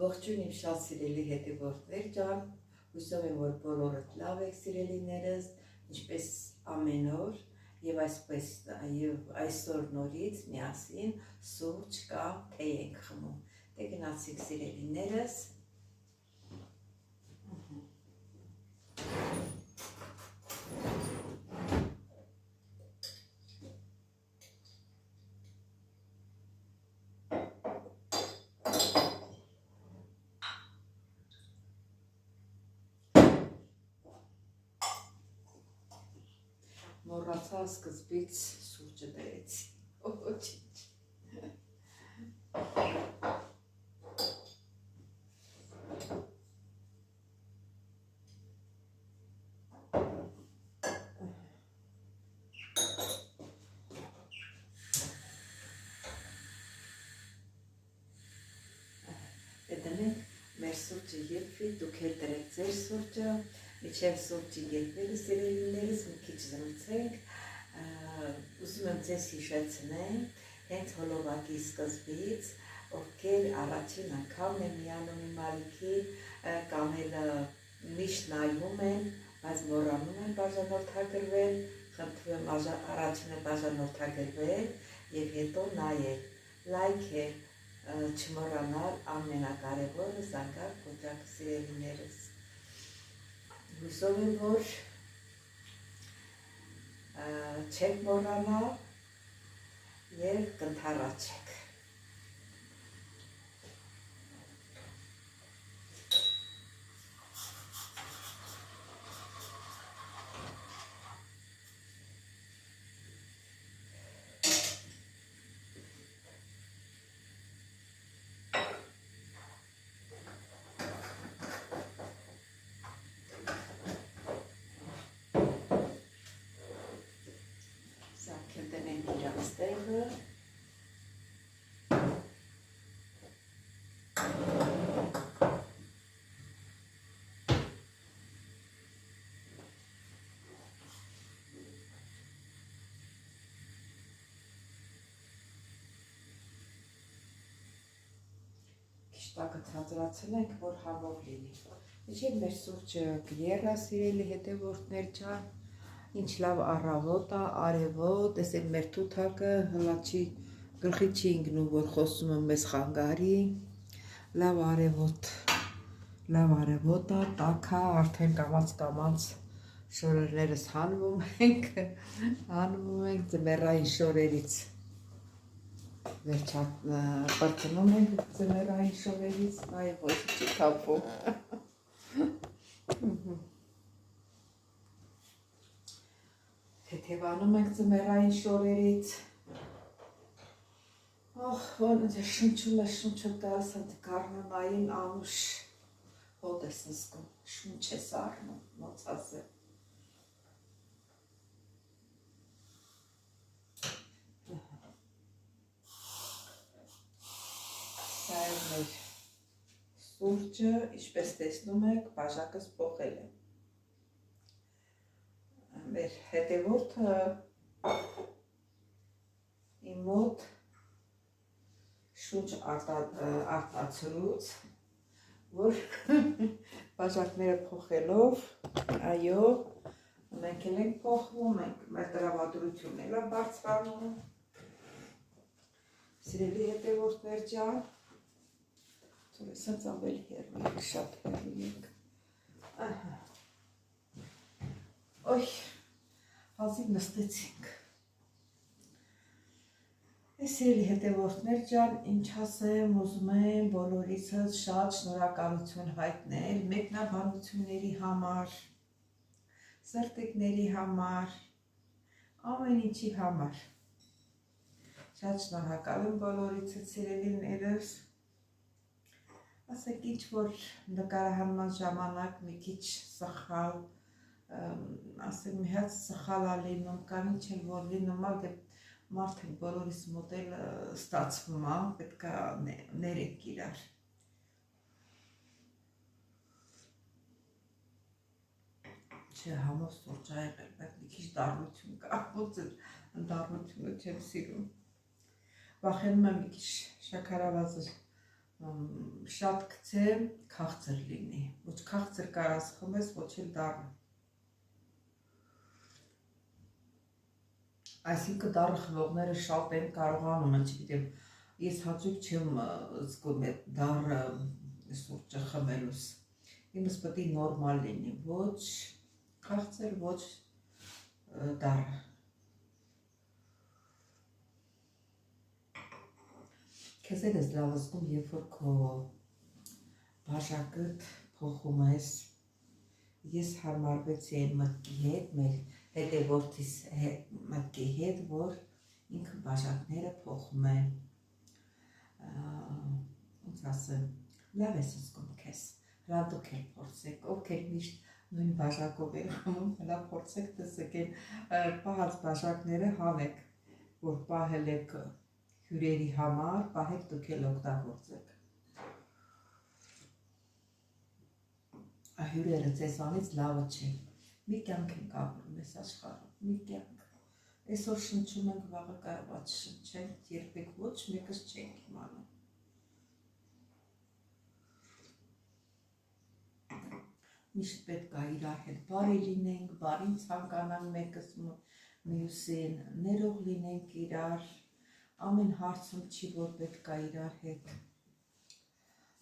Ողջույն իմ շատ սիրելի հետևորդներ ջան, հույսով եմ, որ բոլորդ լավ եք սիրելիներս, ինչպես ամեն օր եւ այսօր նորից միասին սուրճ կամ թեյ ենք խմում։ Դե գնացիք սիրելիներս։ Մոռացա սկզբից սուրճը դրեցի, ոչինչ։ Դնենք մեր սուրճը ելվի, դուք էլ դրեք ձեր սուրճը, միջև սուրճի ելվելը սիրելիներս մի քիչ զրուցենք, ուզում եմ ձեզ հիշեցնել, հենց հոլովակի սկզբից, ովքեր առաջին անգամ են միանում իմ ալիքի, կամ էլ միշտ նայում են, բայց մոռանում են բաժանորդագրվել, խնդրում եմ առաջինը բաժանորդագրվել և հետո նայել, լայքել, չմոռանալ ամենակարևորը զանգակ կոճակը սիրելիներս։ Հույսով եմ, որ չեք մոռանա և կընդառաջեք։ Դնենք իրաց տեղը, քիչ ցածրացնենք, որ համով լինի։ Իջեք մեր սուրճը կլիերա սիրելի հետևորդներ ջան, ինչ լավ առավոտ է, արևոտ, տեսեք մեր թութակը հլաչի գլխի չի ընկնում, որ խոսում եմ մեզ խանգարի, լավ արևոտ է, տաք է, արդեն կամաց շորերներս հանվում ենք ձմեռային շորերից, պրծնում ենք ձմեռային շորերից, այ ոչ չի թափվում։ Թեթևանում ենք ձմեռային շորերից, ոնց է շնչում է շունչը տալիս, գարնանային անուշ հոտ ես նսկում, շունչ ես առնում, ոնց ասեմ։ Սա է մեր սուրճը, ինչպես տեսնում եք, բաժակս փոխել եմ։ Մեր հետևորդը իմ մոտ շունչ արտացրուց, որ բաժակները փոխելով, այո, մենք էլ ենք փոխվում, մեր տրամադրությունն էլ է բարձրանում, սիրելի հետևորդներ ջան, սենց ավելի հեռու ենք, շատ հեռու ենք, ոյ, հազիվ նստեցինք։ Սիրելի հետևորդներ ջան, ինչ ասեմ, ուզում եմ բոլորիցս շատ շնորհակալություն հայտնել մեկնաբանությունների համար, սրտիկների համար, ամեն ինչի համար։ Շատ շնորհակալ եմ բոլորիցս սիրելիներս։ Ասեք ինչ որ նկարահանման ժամանակ մի քիչ սխալ, ասեմ մի հատ սխալ է լինում, կամ ինչ էլ որ լինում է, մարդիկ բոլորիս մոտ էլ ստացվում է, պետք է ներենք իրար։ Չէ, համով սուրճ ա եղել, բայց մի քիչ դառնություն կա, ոնց է դառնությունը չեմ սիրում։ Վախենում եմ մի քիչ շաքարավազը շատ գցե քաղցր լինի, ոչ քաղցր կարաս խմես, ոչ էլ դառը։ Այսինքն դառը խմողները շատ են կարողանում, չգիտեմ, ես հաճույք չեմ զգում այդ դառը սուրճը խմելուց։ Իմս պետք է նորմալ լինի, ոչ քաղցր, ոչ դառը։ Քեզ էլ ես լավ զգում, երբ որ քո բաժակդ փոխում ես, ես հարմարվեցի այն մտքի հետ, մեր հետևորդիս մտքի հետ, որ ինքը բաժակները փոխում է, ոնց ասեմ, լավ ես զգում քեզ, հլա դուք էլ փորձեք, ովքեր միշտ նույն բաժակով են խմում, հլա փորձեք տեսեք այն պահած բաժակները հանեք, որ պահել եք հյուրերի համար, պահեք դուք էլ օգտագործեք։ Հյուրերը ձեզանից լավը չեն, մի կյանք ենք ապրում ես աշխարհում, մի կյանք, այսօր շնչում ենք, վաղը կարող է չշնչենք, երբեք ոչ մեկս չենք իմանում։ Միշտ պետք է իրար հետ բարի լինենք, բարին ցանկանանք մեկս մյուսին, ներող լինենք իրար, ամեն հարցում չի, որ պետք է իրար հետ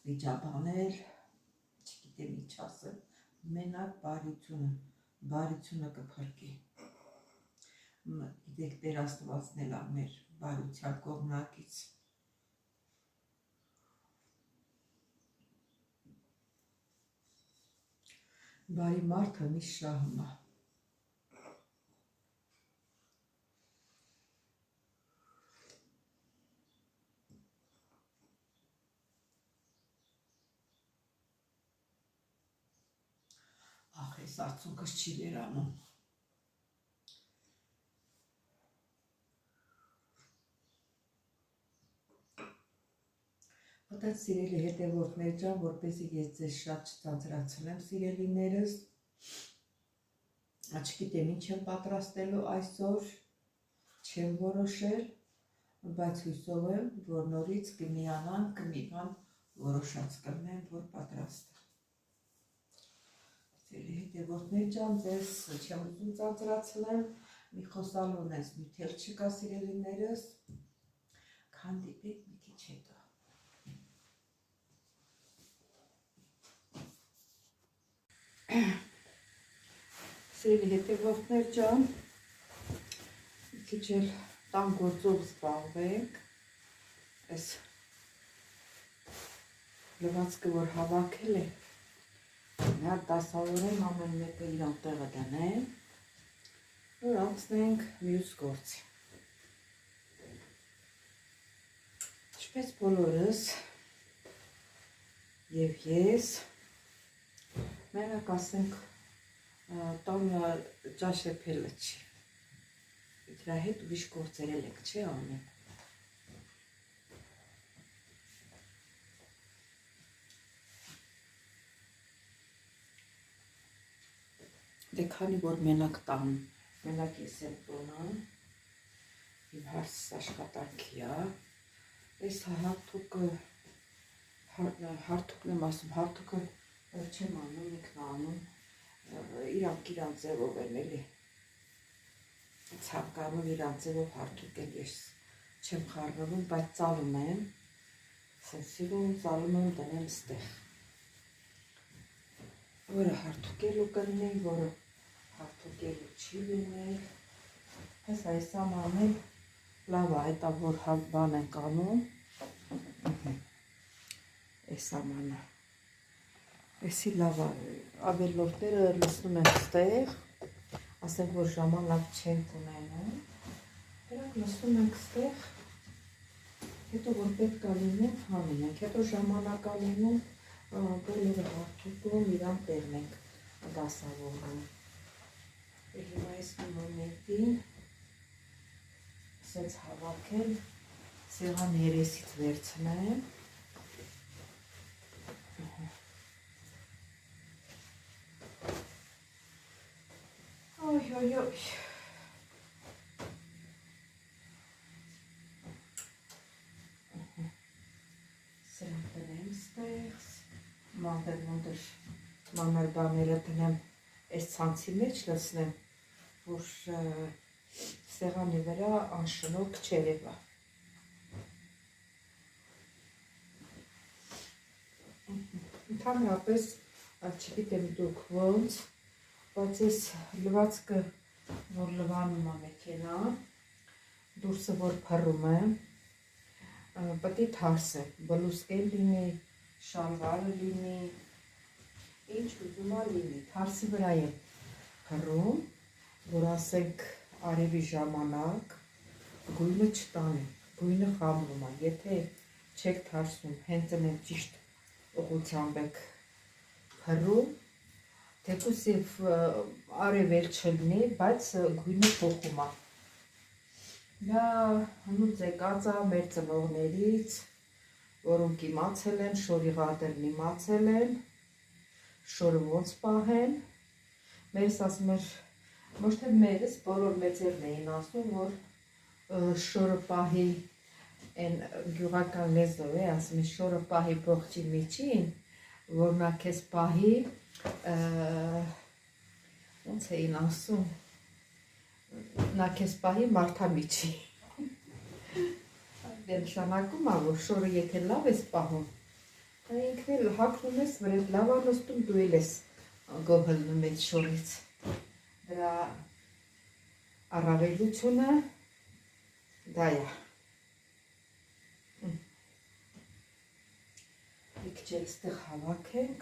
վիճաբանել, չգիտեմ ինչ ասեմ, մենակ բարությունը կփրկի։ Գիտեք, Տեր Աստվածն էլ մեր բարության կողմնակից։ Բարի մարդը միշտ շահում է։ Ախ, այս արցունքս չի վերանում։ Հատած սիրելի հետևորդներ ջան, որպեսզի ես ձեզ շատ չծանծրացնեմ, սիրելիներս, չգիտեմ ինչ եմ պատրաստելու այսօր, չեմ որոշել, բայց հույսով եմ, որ նորից կմիանանք, մի բան որոշած կլինեմ, որ պատրաստ է։ Սիրելի հետևորդներ ջան, ձեզ չեմ ուզում ծանծրացնեմ, մի խոսալուն ես նյութել չկա սիրելիներս, քանդիպեք մի քիչ հետո։ Սիրելի հետևորդներ ջան, մի քիչ էլ տան գործով զբաղվենք, այս լվացքը, որ հավաքել է, մի հատ դասավորեմ, ամեն մեկը իրան տեղը դնեմ, որ անցնենք մյուս գործի։ Ինչպես բոլորս և ես, մենակ ասենք տանը ճաշեպելը չի, դրա հետ ուրիշ գործեր էլ եք չի անում։ Դե քանի որ մենակ տան, մենակ ես եմ տոնան, իմ հարցս աշխատանքի է, այս հարթուկն եմ ասում, հարթուկը չեմ անում, ինքն անում, իրան ձևով են էլի, ցանկանում իրան ձևով հարթուկ են, ես չեմ խառնվում, բայց ծալում եմ, սենսիվում ծալում եմ, դնեմ ստեղ, որը հարթուկելու կլինի, որը հարթուկելու չի լինել, այս ամանել լավ է, հետա որ բան ենք անում, այս ամանը, այսի լավ է, ավելորդները լսնում են ստեղ, ասենք որ ժամանակ չենք ունենում, դրանք լսում ենք ստեղ, հետո որ պետք է լինենք, հանում ենք, հետո ժամանակ լինում, բոլորը հարթուկում իրան տեղն ենք դասավորում։ Հիմա այս մի մոմենտին սենց հավաքել, սեղան երեսից վերցնեմ, օյ, սրանք տնեմ, մանր բաները դնեմ այս ցանցի մեջ լցնեմ, որ սեղանի վրա անշնորհք չերևա։ Ընդհանրապես, չգիտեմ դուք ոնց, բայց ես լվացքը, որ լվանում է մեքենա, դուրսը որ փռում է, պետք է թարսը, բլուսկեն լինի, շալվարը լինի, ինչ ուզում է լինի, թարսի վրա եմ փռում, որ ասենք արևի ժամանակ գույնը չտանի, գույնը խամրում է, եթե չեք թարսում, հենց ընդ ճիշտ ուղղությամբ եք փռում, թեկուզ և արևել չլինի, բայց գույնը փոխում է։ Դա հնուց եկած է մեր ծնողներից, որոնք իմացել են, շորի ղադերն իմացել են, շորը ոնց պահեն, մերս ասում էր, ոչ թե մերս, բոլոր մեծերն էին ասում, որ շորը պահի, են գյուղական լեզով է, ասում է շորը պահի բողջի միջին, որ նա քեզ պահի, ոնց էին ասում, նա քեզ պահի մարդամիջի։ Նշանակում է, որ շորը եթե լավ ես պահում, ինքն էլ հագնում ես, վրեդ լավ անստում, դու էլ ես գոհլնում այդ շորից։ Դրա առավելությունը դա է։ Մի քիչ այստեղ հավաքենք,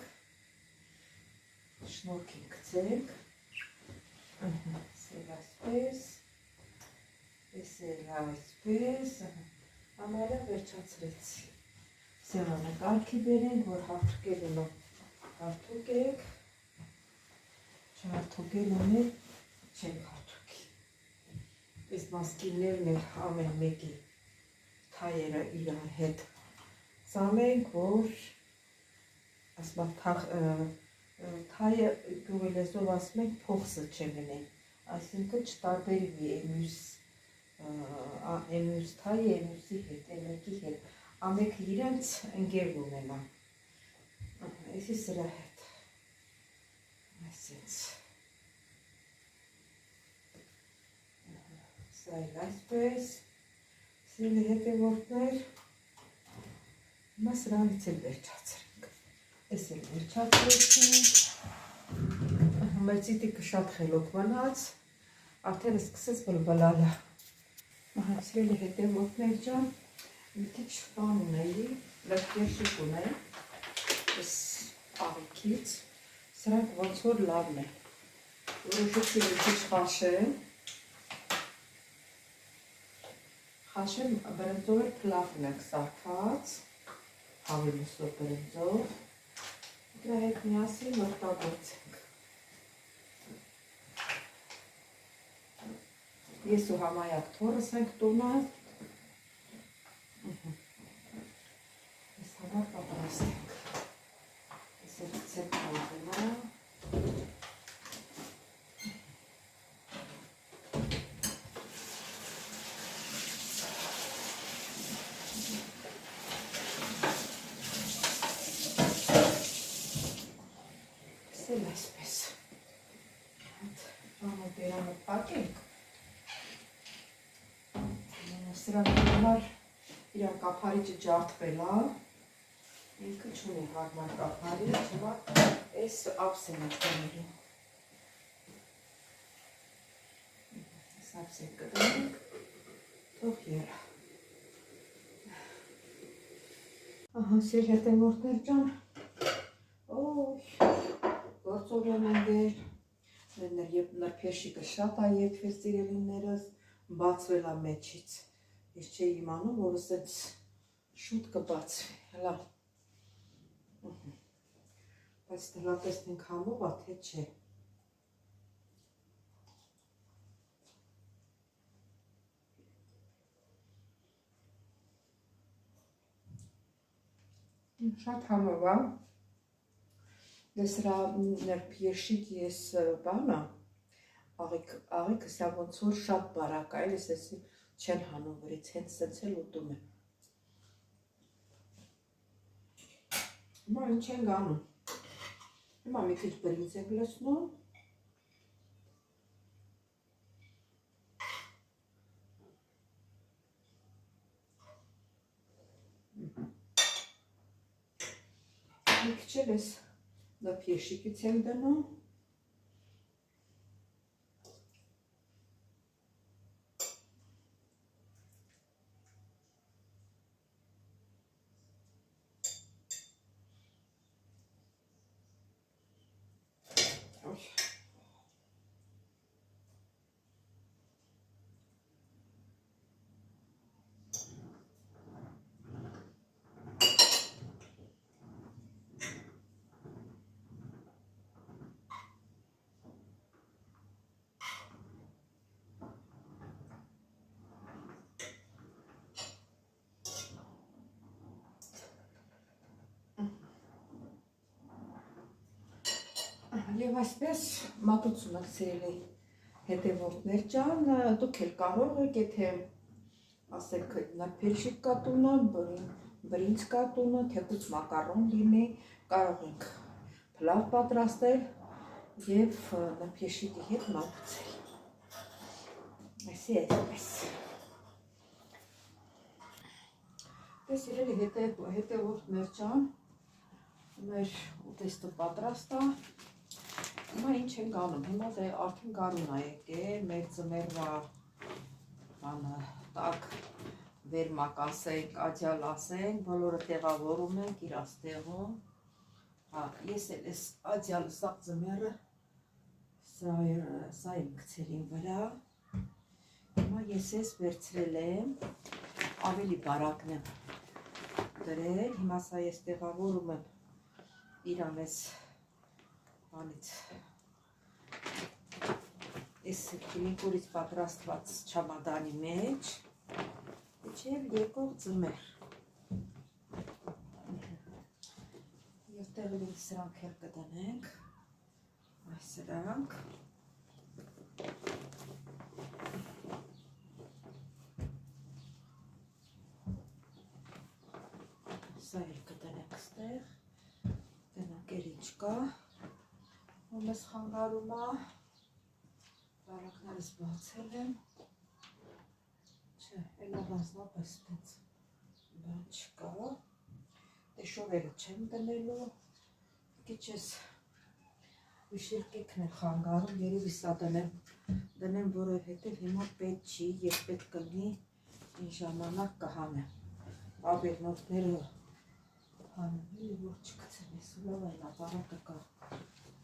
շնորհքին գցենք, սել այսպես, սել այսպես, համարը վերջացրեցի։ Սեղանը կարգի բերենք, որ հարթուկելունը հարթուկեք, չհարթուկելուն էլ չենք հարթուկի։ Այս մասկիններն էլ ամեն մեկի թայերը իրար հետ ծանենք, որ ասում թայը գյուղի լեզվով ասում ենք փողսը չմնի, այսինքն չտարբերվի էմյուս թայը էմյուսի հետ, էմեկի հետ, ամեքը իրենց ընկեր ունենա, այսի սրա հետ, այսինց, սա էլ այսպես, սիրելի հետևորդներ, հիմա սրանից էլ վերջացրենք, ես էլ վերջացրեցինք, մեծիտիկը շատ խելոք մնաց, արդեն սկսեց բլբլալը, սիրելի հետևորդներ ջան, մի քիչ բան ունեի, լրկերշիկ ունեի, այս աղիքից, սրանք ոնց որ լավն է, որոշեցի մի քիչ խաշեմ բրնձով էր փլավն ենք սարքած, հավելուսով բրնձով, դրա հետ միասին օգտագործենք։ Ես ու համայակ թորս ենք տունը, ես համար պատրաստենք, ես էլ գցենք հանձնա, սել այսպես, բանը բերանը պակենք, սրանք համար իրան կափարիչը ջարդվել է, ինքը չունի հարմար կափարիչ, հիմա այս ափսեն ենք դնելու։ Այս ափսեն կդնենք, թող երա։ Ահա, սեր հետևորդներ ջան, գործով եմ ընկեր, նրբերշիկը շատ է ետվեց սիրելիներս, բացվել է մեջից, ես չէի իմանում, որ ասենց շուտ կբացվի, հլա, բայց դրատեսնենք համով է, թե չէ։ Շատ համով է, ես հրա նրբերշիկ ես բանը, աղիքը սա ոնց որ շատ բարակ է, ես եսի չեն հանում վրից, հենց սենց էլ ուտում եմ։ Հիմա ինչ ենք անում։ Հիմա մի քիչ բրինձ ենք լցնում։ Մի քիչ էլ էս նապեշիկից ենք դնում։ Եվ այսպես մատուցում եք սիրելի հետևորդներ ջան, դուք էլ կարող եք, եթե ասեք նապեշիկ կատունը, բրինձ կատունը, թեկուց մակարոն լինի, կարող եք փլավ պատրաստել եւ նապեշիկի հետ մատուցել։ Այսպես։ Դե սիրելի հետևորդներ ջան, մեր ուտեստը պատրաստ է։ Հիմա ինչ ենք անում, հիմա դե արդեն գարուն է եկել, մեր ձմեռվա տակ վերմակ ասենք, աջալ ասենք, բոլորը տեղավորում ենք իրաց տեղում։ Ես էլ ես աջալը սաղ ձմեռը սա եմ գցել իմ վրա։ Հիմա ես ես վերցրել եմ, ավելի բարակն եմ դրել, հիմա սա ես տեղավորում եմ իրան ես անից ես քիմիկորից պատրաստված չամադանի մեջ և եկող ձմեռ և տեղին սրանք էլ կդնենք այս սրանք սա էլ կդնենք ստեղ դնանք էլ ինչ կա ու մեզ խանգարում է բարակներս բացել եմ չէ, էլ առանձնապես տենց բան չկա դե շորերը չեմ դնելու քիչ ես ուշիրկեքն է խանգարում երևի սա դնեմ որովհետև հիմա պետք չի և պետք կլինի ինչ ժամանակ կհանեմ ավելնորդները հանում էլի որ չգցեմ ես լավ այն ապարատը կա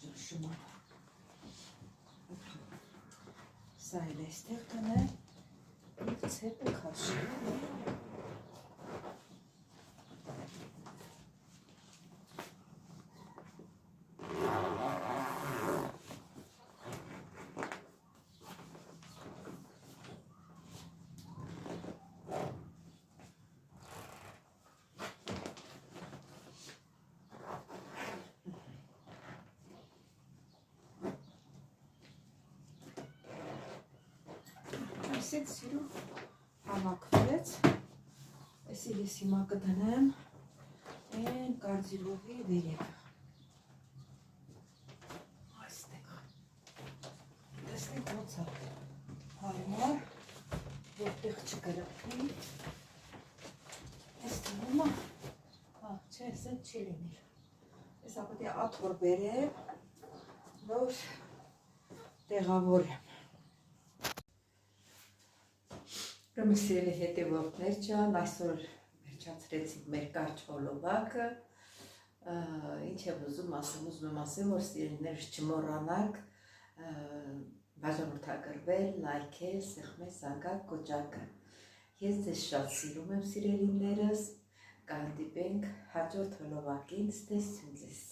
ճնշում է սա էլ էստեղ տնեմ և ցեպը քաշում Այսից սիրում համակվեց, այսիլ ես հիմա կդնեմ են կարձիրողի վերևը, այստեղ, տեսնենք ոնց է հարմար, որտեղ չկրկնի, այս թվում է, չէ, սետ չի լինել, ես ապետի աթոր բերեմ, որ տեղավորեմ, Ուրեմն սիրելի հետևորդներ ջան, այսօր վերջացրեցինք մեր կարճ հոլովակը, ինչ եմ ուզում եմ ասեմ, որ սիրելիներս չմոռանաք բաժանորդագրվել, լայքել, սեղմել զանգակ կոճակը։ Ես ձեզ շատ սիրում եմ սիրելիներս, կհանդիպենք հաջորդ հոլովակին, ցտեսություն ձեզ։